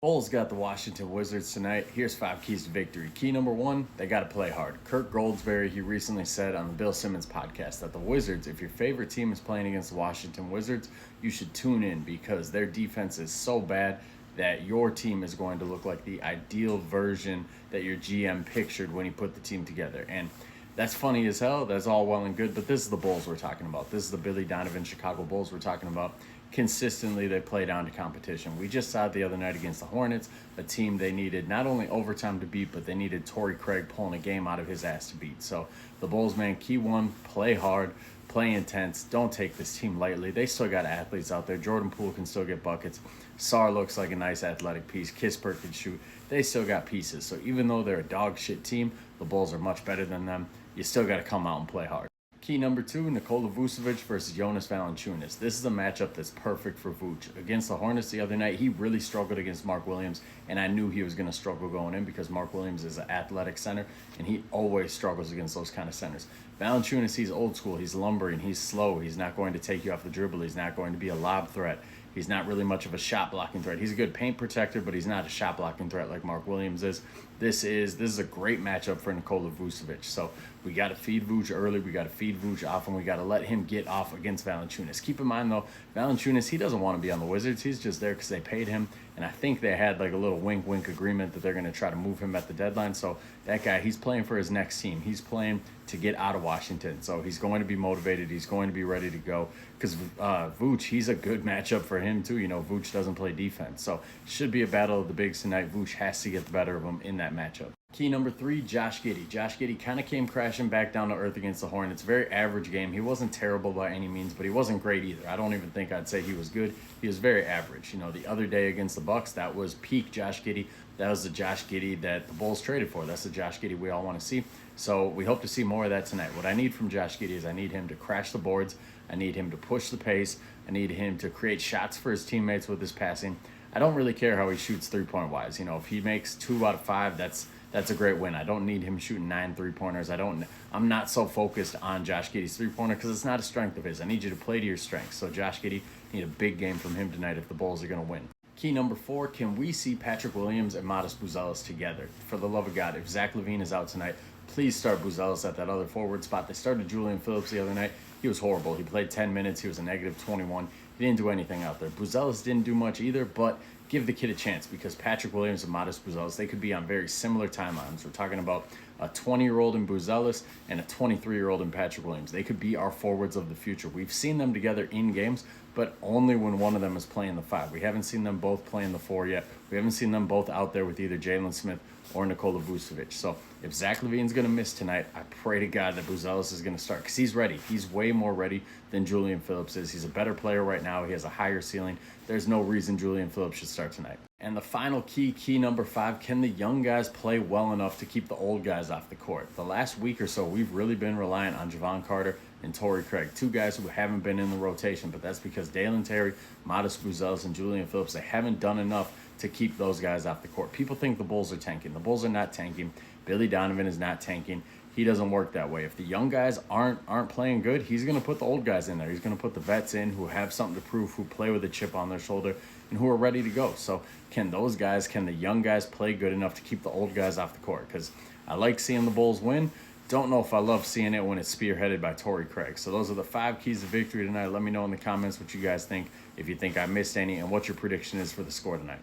Bulls got the Washington Wizards tonight. Here's 5 keys to victory. Key number 1, they got to play hard. Kirk Goldsberry, he recently said on the Bill Simmons podcast that the Wizards, if your favorite team is playing against the Washington Wizards, you should tune in because their defense is so bad that your team is going to look like the ideal version that your GM pictured when he put the team together. And that's funny as hell. That's all well and good, but this is the Bulls we're talking about. This is the Billy Donovan Chicago Bulls we're talking about. Consistently, they play down to competition. We just saw it the other night against the Hornets, a team they needed not only overtime to beat, but they needed Torrey Craig pulling a game out of his ass to beat. So the Bulls, man, key 1, play hard, play intense. Don't take this team lightly. They still got athletes out there. Jordan Poole can still get buckets. Sarr looks like a nice athletic piece. Kispert can shoot. They still got pieces. So even though they're a dog shit team, the Bulls are much better than them. You still got to come out and play hard. Key number 2, Nikola Vucevic versus Jonas Valanciunas. This is a matchup that's perfect for Vooch. Against the Hornets the other night, he really struggled against Mark Williams, and I knew he was going to struggle going in because Mark Williams is an athletic center, and he always struggles against those kind of centers. Valanciunas, he's old school, he's lumbering, he's slow, he's not going to take you off the dribble, he's not going to be a lob threat. He's not really much of a shot blocking threat. He's a good paint protector, but he's not a shot blocking threat like Mark Williams is. This is a great matchup for Nikola Vucevic. So we got to feed Vooch early. We got to feed Vooch often. We got to let him get off against Valanciunas. Keep in mind, though, Valanciunas, he doesn't want to be on the Wizards. He's just there because they paid him. And I think they had like a little wink-wink agreement that they're going to try to move him at the deadline. So that guy, he's playing for his next team. He's playing to get out of Washington. So he's going to be motivated. He's going to be ready to go because Vooch, he's a good matchup for him too. You know, Vooch doesn't play defense. So should be a battle of the bigs tonight. Vooch has to get the better of him in that matchup. Key number 3, Josh Giddey. Josh Giddey kind of came crashing back down to earth against the Hornets. Very average game. He wasn't terrible by any means, but he wasn't great either. I don't even think I'd say he was good. He was very average. You know, the other day against the Bucks, that was peak Josh Giddey. That was the Josh Giddey that the Bulls traded for. That's the Josh Giddey we all want to see. So we hope to see more of that tonight. What I need from Josh Giddey is I need him to crash the boards. I need him to push the pace. I need him to create shots for his teammates with his passing. I don't really care how he shoots three-point wise. You know, if he makes 2 out of 5, that's a great win. I don't need him shooting 9 3-pointers. I'm not so focused on Josh Giddey's three-pointer because it's not a strength of his. I need you to play to your strengths. So Josh Giddey, need a big game from him tonight if the Bulls are going to win. Key number 4, can we see Patrick Williams and Modest Buzelis together? For the love of God, if Zach LaVine is out tonight, please start Buzelis at that other forward spot. They started Julian Phillips the other night. He was horrible. He played 10 minutes. He was a negative 21. He didn't do anything out there. Buzelis didn't do much either, but give the kid a chance because Patrick Williams and Modest Buzelis, they could be on very similar timelines. We're talking about a 20-year-old in Buzelis and a 23-year-old in Patrick Williams. They could be our forwards of the future. We've seen them together in games, but only when one of them is playing the 5. We haven't seen them both playing the 4 yet. We haven't seen them both out there with either Jalen Smith or Nikola Vucevic. So if Zach LaVine's going to miss tonight, I pray to God that Buzelis is going to start because he's ready. He's way more ready than Julian Phillips is. He's a better player right now. He has a higher ceiling. There's no reason Julian Phillips should start tonight. And the final key number 5, can the young guys play well enough to keep the old guys off the court? The last week or so, we've really been reliant on Jevon Carter and Torrey Craig, 2 guys who haven't been in the rotation, but that's because Dalen Terry, Modest Buzelis, and Julian Phillips, they haven't done enough to keep those guys off the court. People think the Bulls are tanking. The Bulls are not tanking. Billy Donovan is not tanking. He doesn't work that way. If the young guys aren't playing good, he's going to put the old guys in there. He's going to put the vets in who have something to prove, who play with a chip on their shoulder, and who are ready to go. So can the young guys play good enough to keep the old guys off the court? Because I like seeing the Bulls win. Don't know if I love seeing it when it's spearheaded by Torrey Craig. So those are the 5 keys to victory tonight. Let me know in the comments what you guys think, if you think I missed any, and what your prediction is for the score tonight.